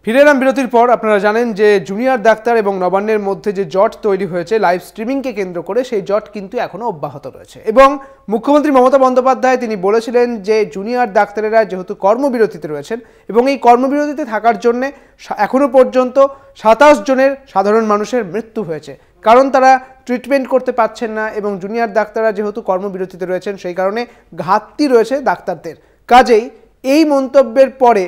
ফিরে এলাম বিরতির পর। আপনারা জানেন যে জুনিয়র ডাক্তার এবং নবান্নের মধ্যে যে জট তৈরি হয়েছে লাইভ স্ট্রিমিংকে কেন্দ্র করে, সেই জট কিন্তু এখনও অব্যাহত রয়েছে এবং মুখ্যমন্ত্রী মমতা বন্দ্যোপাধ্যায় তিনি বলেছিলেন যে জুনিয়র ডাক্তারেরা যেহেতু কর্মবিরতিতে রয়েছেন এবং এই কর্মবিরতিতে থাকার জন্যে এখনও পর্যন্ত 27 জনের সাধারণ মানুষের মৃত্যু হয়েছে, কারণ তারা ট্রিটমেন্ট করতে পারছেন না এবং জুনিয়র ডাক্তাররা যেহেতু কর্মবিরতিতে রয়েছেন সেই কারণে ঘাটতি রয়েছে ডাক্তারদের। কাজেই এই মন্তব্যের পরে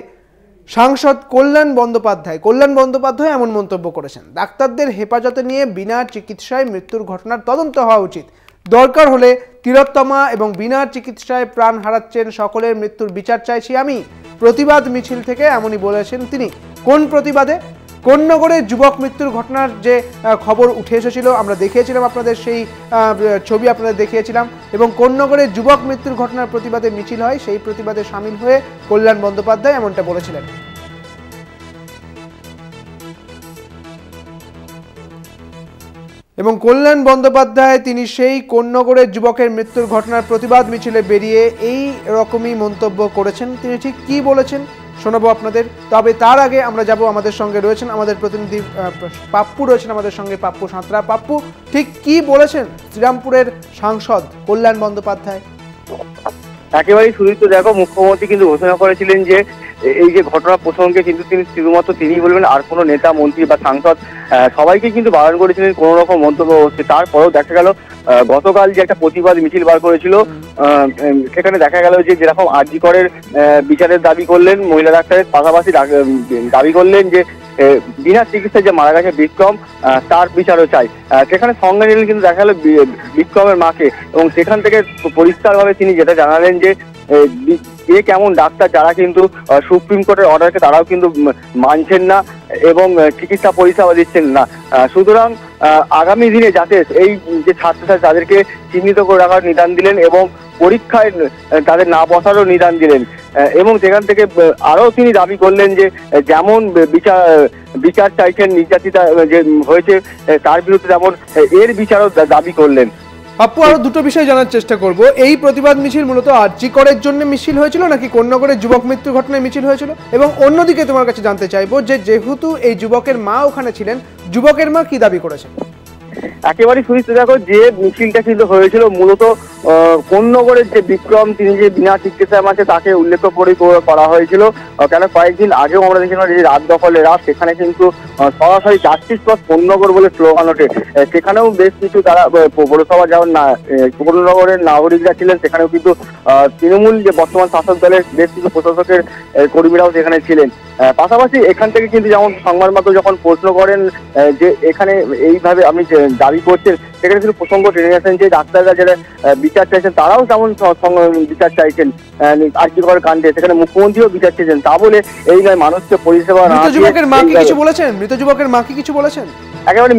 সাংসদ কল্যাণ বন্দ্যোপাধ্যায় এমন মন্তব্য করেছেন, ডাক্তারদের হেফাজতে নিয়ে বিনা চিকিৎসায় মৃত্যুর ঘটনার তদন্ত হওয়া উচিত, দরকার হলে তিলোত্তমা এবং বিনা চিকিৎসায় প্রাণ হারাচ্ছেন সকলের মৃত্যুর বিচার চাইছি আমি। প্রতিবাদ মিছিল থেকে এমনই বলেছেন তিনি। কোন প্রতিবাদে? কোন্নগরে যুবক মৃত্যুর ঘটনার যে খবর উঠে এসেছিল, আমরা দেখিয়েছিলাম আপনাদের, সেই ছবি আপনাদের দেখিয়েছিলাম, এবং কোন্নগরে যুবক মৃত্যুর ঘটনার প্রতিবাদে মিছিল হয়, সেই প্রতিবাদে সামিল হয়ে কল্যাণ বন্দ্যোপাধ্যায় এমনটা বলেছিলেন। এবং কল্যাণ বন্দ্যোপাধ্যায় তিনি সেই কোন্নগরের যুবকের মৃত্যুর ঘটনার প্রতিবাদ মিছিলে বেরিয়ে এই রকমই মন্তব্য করেছেন। তিনি ঠিক কি বলেছেন শোনাবো আপনাদের, তবে তার আগে আমরা যাব, আমাদের সঙ্গে রয়েছেন আমাদের প্রতিনিধি পাপ্পু রয়েছেন আমাদের সঙ্গে, পাপ্পু সাঁতরা। পাপ্পু, ঠিক কি বলেছেন শ্রীরামপুরের সাংসদ কল্যাণ বন্দ্যোপাধ্যায়? একেবারেই সুদীপ্ত, দেখো, মুখ্যমন্ত্রী কিন্তু ঘোষণা করেছিলেন যে এই যে ঘটনা প্রসঙ্গে কিন্তু তিনি শুধুমাত্র তিনিই বলবেন, আর কোনো নেতা মন্ত্রী বা সাংসদ সবাইকে কিন্তু বারণ করেছিলেন কোনো রকম মন্তব্য হচ্ছে। তারপরেও দেখা গেল গতকাল যে একটা প্রতিবাদ মিছিল বার করেছিল, সেখানে দেখা গেল যে যেরকম আরজি করের বিচারের দাবি করলেন মহিলা ডাক্তারের, পাশাপাশি দাবি করলেন যে বিনা চিকিৎসায় যে মারা গেছে বিক্রম, তার বিচারও চাই। সেখানে সঙ্গে নিলেন কিন্তু দেখা গেল বিক্রমের মাকে, এবং সেখান থেকে পরিষ্কারভাবে তিনি যেটা জানালেন যে এ কেমন ডাক্তার যারা কিন্তু সুপ্রিম কোর্টের অর্ডারকে তারাও কিন্তু মানছেন না এবং চিকিৎসা পরিষেবা দিচ্ছেন না। সুতরাং আগামী দিনে যাতে এই যে ছাত্রছাত্রী তাদেরকে চিহ্নিত করে রাখার নিদান দিলেন এবং পরীক্ষায় তাদের না বসারও নিদান দিলেন, এবং সেখান থেকে আরও তিনি দাবি করলেন যে যেমন বিচার চাইছেন নির্যাতিতা যে হয়েছে তার বিরুদ্ধে, যেমন এর বিচারও দাবি করলেন। পাপ্পু, আরো দুটো বিষয় জানার চেষ্টা করব। এই প্রতিবাদ মিছিল মূলত আরজি করের জন্য মিছিল হয়েছিল নাকি কোন্নগরের যুবক মৃত্যুর ঘটনায় মিছিল হয়েছিল? এবং অন্যদিকে তোমার কাছে জানতে চাইবো যে যেহেতু এই যুবকের মা ওখানে ছিলেন, যুবকের মা কি দাবি করেছেন? একেবারেই সুস্থ, দেখো, যে মিছিলটা কিন্তু হয়েছিল মূলত কোন্নগরের যে বিক্রম তিনি যে বিনা চিকিৎসায় আছে তাকে উল্লেখ করে করা হয়েছিল। কেন কয়েকদিন আগেও আমরা দেখছিলাম যে রাত দখলে রাত, সেখানে কিন্তু সরাসরি জাস্টিস ফর কোন্নগর বলে স্লোগান ওঠে। সেখানেও বেশ কিছু তারা পৌরসভা যেমন কোন্নগরের নাগরিকরা ছিলেন, সেখানেও কিন্তু তৃণমূল যে বর্তমান শাসক দলের বেশ কিছু প্রশাসকের কর্মীরাও সেখানে ছিলেন। পাশাপাশি এখান থেকে কিন্তু যেমন সংবাদ মাধ্যম যখন প্রশ্ন করেন যে এখানে এইভাবে আপনি দাবি করছেন, সেখানে কিন্তু প্রসঙ্গ টেনে আসেন যে ডাক্তাররা যারা বিচার চাইছেন তারাও তেমন বিচার চাইছেন আরজি কর কাণ্ডে, সেখানে মুখ্যমন্ত্রীও বিচার চেয়েছেন। তা বলে এই নয় মানুষকে পরিষেবা না। মৃত যুবকের মা কি কিছু বলেছেন? মৃত যুবকের মা কি কিছু বলেছেন? একেবারে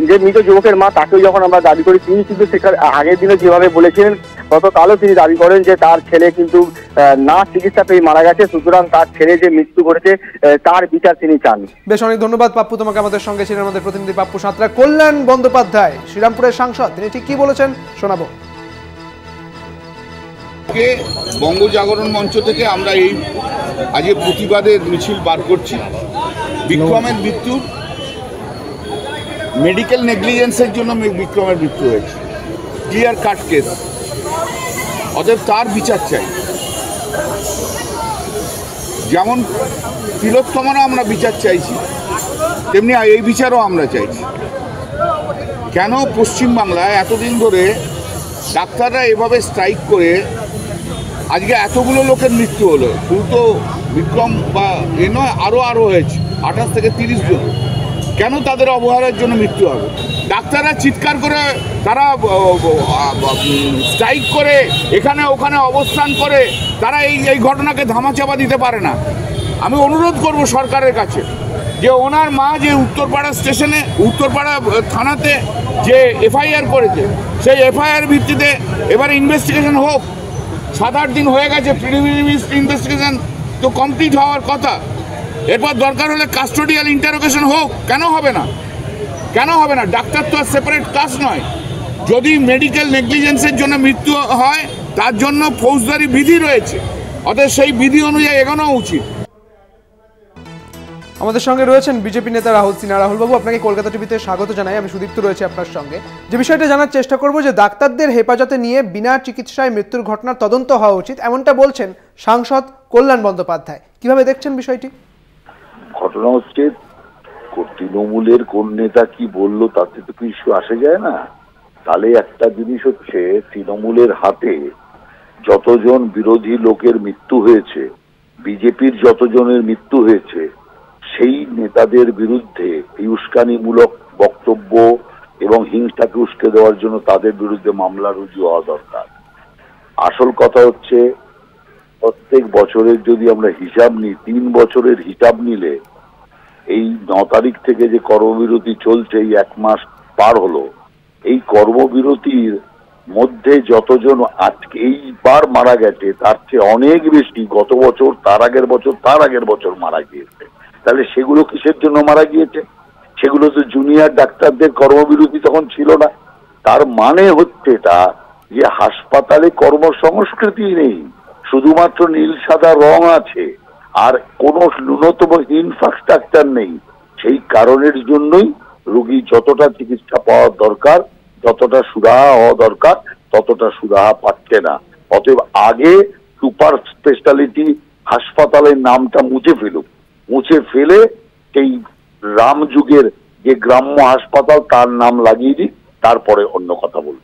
যে মৃত যুবকের মা তাকেও যখন আমরা দাবি করি, তিনি কিন্তু সেখানে আগের দিনে যেভাবে বলেছিলেন, গতকালও তিনি দাবি করেন যে তার ছেলে কিন্তু না চিকিৎসা পেয়ে মারা গেছে, সুতরাং তার ছেলে যে মৃত্যু করেছে তার বিচার তিনি চান। বেশ, অনেক ধন্যবাদ পাপ্পু, তোমাকে। আমাদের সঙ্গে ছিলেন আমাদের প্রতিনিধি পাপ্পু সাঁতরা। কল্যাণ বন্দ্যোপাধ্যায় শ্রীরামপুরের সাংসদ, তিনি ঠিক কি বলেছেন শোনাবো। বঙ্গ জাগরণ মঞ্চ থেকে আমরা এই আজকে প্রতিবাদের মিছিল বার করছি। বিক্রমের মৃত্যু মেডিকেল নেগলিজেন্সের জন্য বিক্রমের মৃত্যু হয়েছে, ক্লিয়ার কাট কেস, অতএব তার বিচার চাই। যেমন তিলোত্তমারও আমরা বিচার চাইছি, তেমনি এই বিচারও আমরা চাইছি। কেন পশ্চিমবাংলায় এতদিন ধরে ডাক্তাররা এভাবে স্ট্রাইক করে আজকে এতগুলো লোকের মৃত্যু হলো? শুধু তো বিক্রম বা এ নয়, আরও হয়েছে 28 থেকে 30 জন। কেন তাদের অবহেলার জন্য মৃত্যু হবে? ডাক্তাররা চিৎকার করে, তারা স্ট্রাইক করে, এখানে ওখানে অবস্থান করে তারা এই ঘটনাকে ধামাচাপা দিতে পারে না। আমি অনুরোধ করব সরকারের কাছে যে ওনার মা যে উত্তরপাড়া থানাতে যে এফআইআর করেছে, সেই এফআইআর ভিত্তিতে এবার ইনভেস্টিগেশন হোক। 7-8 দিন হয়ে গেছে, প্রিলিমিনারি ইনভেস্টিগেশন তো কমপ্লিট হওয়ার কথা। এরপর দরকার হলে কাস্টোডিয়াল ইন্টারোগেশন হোক। কেন হবে না? ডাক্তার তো আর সেপারেট ক্লাস নয়। যদি মেডিকেল নেগলিজেন্সের জন্য মৃত্যু হয়, তার জন্য ফৌজদারি বিধি রয়েছে, অতএব সেই বিধি অনুযায়ী এগোনো উচিত। আমাদের সঙ্গে রয়েছেন বিজেপি নেতা রাহুল সিনহা। রাহুল বাবু, আপনাকে কলকাতা টিভিতে স্বাগত জানাই। আমি সুদীপ্ত রয়েছে আপনার সঙ্গে। যে বিষয়টা জানার চেষ্টা করব, যে ডাক্তারদের হেফাজতে নিয়ে বিনা চিকিৎসায় মৃত্যুর ঘটনার তদন্ত হওয়া উচিত, এমনটা বলছেন সাংসদ কল্যাণ বন্দ্যোপাধ্যায়। কিভাবে দেখছেন বিষয়টি? ঘটনা হচ্ছে, তৃণমূলের কোন নেতা কি বললো তাতে তো কিছু আসে যায় না। তাহলে একটা জিনিস হচ্ছে, তৃণমূলের হাতে যতজন বিরোধী লোকের মৃত্যু হয়েছে, বিজেপির যতজনের মৃত্যু হয়েছে, সেই নেতাদের বিরুদ্ধে উস্কানিমূলক বক্তব্য এবং হিংসাকে উস্কে দেওয়ার জন্য তাদের বিরুদ্ধে মামলা রুজু হওয়া দরকার। আসল কথা হচ্ছে, প্রত্যেক বছরের যদি আমরা হিসাব নিই, 3 বছরের হিসাব নিলে এই 9 তারিখ থেকে যে কর্মবিরতি চলছে, এই 1 মাস পার হলো, এই কর্মবিরতির মধ্যে যতজন আজকে এইবার মারা গেছে তার চেয়ে অনেক বেশি গত বছর, তার আগের বছর, তার আগের বছর মারা গিয়েছে। তাহলে সেগুলো কিসের জন্য মারা গিয়েছে? সেগুলো তো জুনিয়র ডাক্তারদের কর্মবিরতি তখন ছিল না। তার মানে হচ্ছে এটা যে হাসপাতালে কর্মসংস্কৃতি নেই, শুধুমাত্র নীল সাদা রং আছে, আর কোনো ন্যূনতম ইনফ্রাস্ট্রাকচার নেই। সেই কারণের জন্যই রোগী যতটা চিকিৎসা পাওয়া দরকার, যতটা সুরাহা হওয়া দরকার, ততটা সুরাহা পাচ্ছে না। অতএব আগে সুপার স্পেশালিটি হাসপাতালের নামটা মুছে ফেলে সেই রামযুগের যে গ্রাম্য হাসপাতাল তার নাম লাগিয়ে দিই, তারপরে অন্য কথা বলব।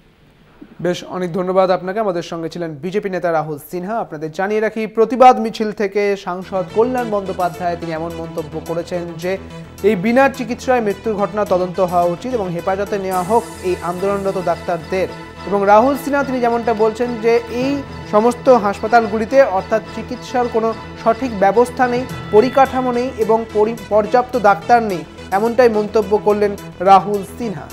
বেশ, অনেক ধন্যবাদ আপনাকে। আমাদের সঙ্গে ছিলেন বিজেপি নেতা রাহুল সিনহা। আপনাদের জানিয়ে রাখি, প্রতিবাদ মিছিল থেকে সাংসদ কল্যাণ বন্দ্যোপাধ্যায় তিনি এমন মন্তব্য করেছেন যে এই বিনা চিকিৎসায় মৃত্যুর ঘটনা তদন্ত হওয়া উচিত এবং হেফাজতে নেওয়া হোক এই আন্দোলনরত ডাক্তারদের। এবং রাহুল সিনহা তিনি যেমনটা বলছেন যে এই সমস্ত হাসপাতালগুলিতে অর্থাৎ চিকিৎসার কোনো সঠিক ব্যবস্থা নেই, পরিকাঠামো নেই এবং পর্যাপ্ত ডাক্তার নেই, এমনটাই মন্তব্য করলেন রাহুল সিনহা।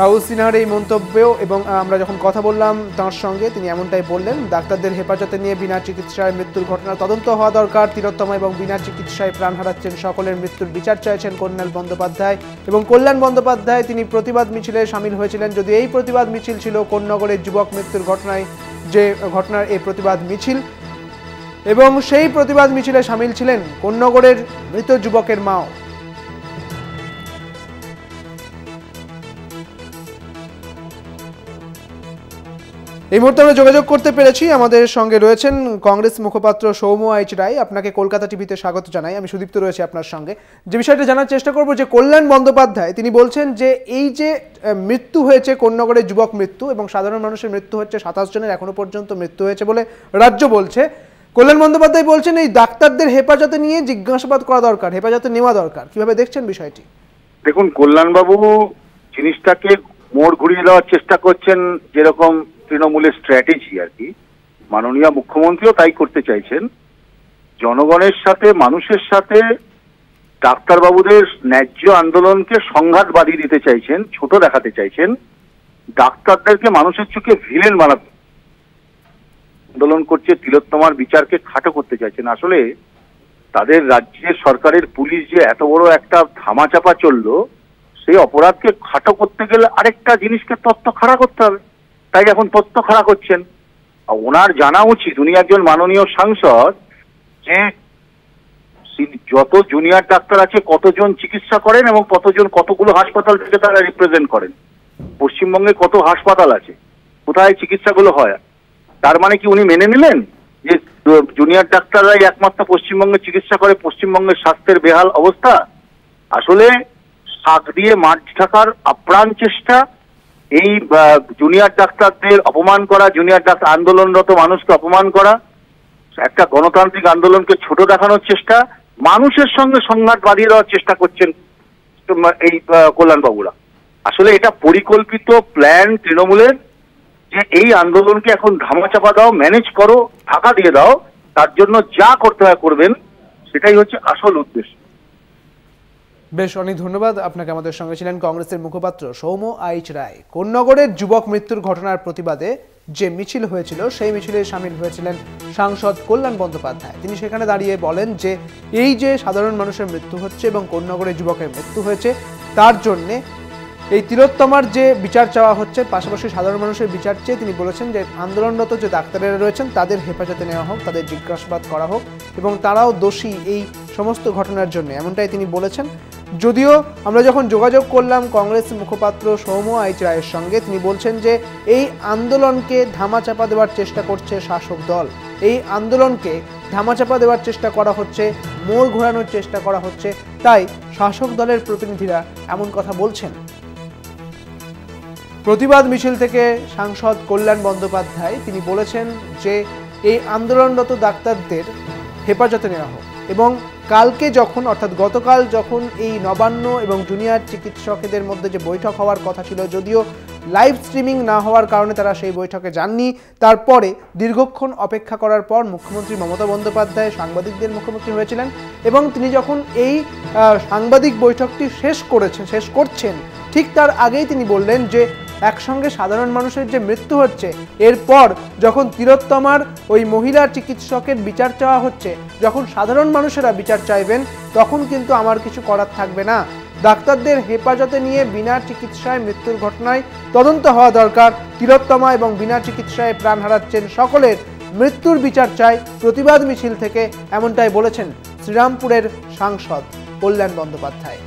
রাহুল সিনহার এই মন্তব্য, এবং আমরা যখন কথা বললাম তাঁর সঙ্গে, তিনি এমনটাই বললেন, ডাক্তারদের হেফাজতে নিয়ে বিনা চিকিৎসায় মৃত্যুর ঘটনার তদন্ত হওয়া দরকার। তিলোত্তমা এবং বিনা চিকিৎসায় প্রাণ হারাচ্ছেন সকলের মৃত্যুর বিচার চাইছেন কল্যাণ বন্দ্যোপাধ্যায়। এবং কল্যাণ বন্দ্যোপাধ্যায় তিনি প্রতিবাদ মিছিলে সামিল হয়েছিলেন। যদি এই প্রতিবাদ মিছিল ছিল কোন্নগরের যুবক মৃত্যুর ঘটনায়, যে ঘটনার এই প্রতিবাদ মিছিল, এবং সেই প্রতিবাদ মিছিলে সামিল ছিলেন কোন্নগরের মৃত যুবকের মাও। এই মুহূর্তে আমরা যোগাযোগ করতে পেরেছি, আমাদের সঙ্গে রয়েছেন কংগ্রেস মুখপাত্র সৌম্য আইচ রায়। আপনাকে কলকাতা টিভিতে স্বাগত জানাই। আমি সুদীপ্ত রয়েছে আপনার সঙ্গে। যে বিষয়টা জানার চেষ্টা করব, যে কল্যাণ বন্দ্যোপাধ্যায় তিনি বলছেন যে এই যে মৃত্যু হয়েছে কোন্নগরের যুবক মৃত্যু, এবং সাধারণ মানুষের মৃত্যু হচ্ছে 27 জনের এখনো পর্যন্ত মৃত্যু হয়েছে বলে রাজ্য বলছে। কল্যাণ বন্দ্যোপাধ্যায় বলছেন এই ডাক্তারদের হেফাজতে নিয়ে জিজ্ঞাসাবাদ করা দরকার, হেফাজতে নেওয়া দরকার। কিভাবে দেখছেন বিষয়টি? দেখুন, কল্যাণবাবু জিনিসটাকে মোড় ঘুরিয়ে দেওয়ার চেষ্টা করছেন, যেরকম তৃণমূলের স্ট্র্যাটেজি আর কি। মাননীয় মুখ্যমন্ত্রীও তাই করতে চাইছেন। জনগণের সাথে, মানুষের সাথে ডাক্তারবাবুদের ন্যায্য আন্দোলনকে সংঘাত বাড়িয়ে দিতে চাইছেন, ছোট দেখাতে চাইছেন, ডাক্তারদেরকে মানুষের চোখে ভিলেন বানাতে আন্দোলন করছে, তিলোত্তমার বিচারকে খাটো করতে চাইছেন। আসলে তাদের রাজ্যের সরকারের পুলিশ যে এত বড় একটা ধামাচাপা চললো, সেই অপরাধকে খাটো করতে গেলে আরেকটা জিনিসকে তত্ত্ব খাড়া করতে হবে। তাই এখন তথ্য খাড়া করছেন। ওনার জানা উচিত, উনি একজন মাননীয় সাংসদ, যে যত জুনিয়র ডাক্তার আছে কতজন চিকিৎসা করেন এবং কতগুলো হাসপাতাল থেকে তারা রিপ্রেজেন্ট করেন। পশ্চিমবঙ্গে কত হাসপাতাল আছে, কোথায় চিকিৎসাগুলো হয়। তার মানে কি উনি মেনে নিলেন যে জুনিয়র ডাক্তাররাই একমাত্র পশ্চিমবঙ্গে চিকিৎসা করে, পশ্চিমবঙ্গের স্বাস্থ্যের বেহাল অবস্থা? আসলে শাক দিয়ে মাছ ঢাকার আপ্রাণ চেষ্টা, এই জুনিয়র ডাক্তারদের অপমান করা, জুনিয়র ডাক্তার আন্দোলনরত মানুষকে অপমান করা, একটা গণতান্ত্রিক আন্দোলনকে ছোট দেখানোর চেষ্টা, মানুষের সঙ্গে সংঘাত বাড়িয়ে দেওয়ার চেষ্টা করছেন এই কল্যাণবাবুরা। আসলে এটা পরিকল্পিত প্ল্যান তৃণমূলের, যে এই আন্দোলনকে এখন ধামাচাপা দাও, ম্যানেজ করো, ঢাকা দিয়ে দাও, তার জন্য যা করতে হয় করবেন, সেটাই হচ্ছে আসল উদ্দেশ্য। বেশ, অনেক ধন্যবাদ আপনাকে। আমাদের সঙ্গে ছিলেন কংগ্রেসের মুখপাত্র সৌম্য আইচ রায়। কোন্নগরের যুবক মৃত্যুর ঘটনার প্রতিবাদে যে মিছিল হয়েছিল, সেই মিছিলে সামিল হয়েছিলেন সাংসদ কল্যাণ বন্দ্যোপাধ্যায়। তিনি সেখানে দাঁড়িয়ে বলেন যে এই যে সাধারণ মানুষের মৃত্যু হচ্ছে এবং কোন্নগরের যুবকের মৃত্যু হয়েছে, তার জন্যে এই তিলোত্তমার যে বিচার চাওয়া হচ্ছে, পাশাপাশি সাধারণ মানুষের বিচার চেয়ে তিনি বলেছেন যে আন্দোলনরত যে ডাক্তারেরা রয়েছেন তাদের হেফাজতে নেওয়া হোক, তাদের জিজ্ঞাসাবাদ করা হোক, এবং তারাও দোষী এই সমস্ত ঘটনার জন্য, এমনটাই তিনি বলেছেন। যদিও আমরা যখন যোগাযোগ করলাম কংগ্রেস মুখপাত্র সৌম্য আইচ রায়ের সঙ্গে, তিনি বলছেন যে এই আন্দোলনকে ধামাচাপা দেওয়ার চেষ্টা করছে শাসক দল, এই আন্দোলনকে ধামাচাপা দেওয়ার চেষ্টা করা হচ্ছে, মোড় ঘোরানোর চেষ্টা করা হচ্ছে, তাই শাসক দলের প্রতিনিধিরা এমন কথা বলছেন। প্রতিবাদ মিছিল থেকে সাংসদ কল্যাণ বন্দ্যোপাধ্যায় তিনি বলেছেন যে এই আন্দোলনরত ডাক্তারদের হেফাজতে নেওয়া হোক এবং কালকে যখন অর্থাৎ গতকাল যখন এই নবান্ন এবং জুনিয়র চিকিৎসকদের মধ্যে যে বৈঠক হওয়ার কথা ছিল, যদিও লাইভ স্ট্রিমিং না হওয়ার কারণে তারা সেই বৈঠকে যাননি, তারপরে দীর্ঘক্ষণ অপেক্ষা করার পর মুখ্যমন্ত্রী মমতা বন্দ্যোপাধ্যায় সাংবাদিকদের মুখোমুখি হয়েছিলেন এবং তিনি যখন এই সাংবাদিক বৈঠকটি শেষ করছেন ঠিক তার আগেই তিনি বললেন যে একসঙ্গে সাধারণ মানুষের যে মৃত্যু হচ্ছে, এরপর যখন তিলোত্তমার ওই মহিলা চিকিৎসকের বিচার চাওয়া হচ্ছে, যখন সাধারণ মানুষেরা বিচার চাইবেন, তখন কিন্তু আমার কিছু করার থাকবে না। ডাক্তারদের হেফাজতে নিয়ে বিনা চিকিৎসায় মৃত্যুর ঘটনায় তদন্ত হওয়া দরকার। তিলোত্তমা এবং বিনা চিকিৎসায় প্রাণ হারাচ্ছেন সকলের মৃত্যুর বিচার চাই প্রতিবাদ মিছিল থেকে, এমনটাই বলেছেন শ্রীরামপুরের সাংসদ কল্যাণ বন্দ্যোপাধ্যায়।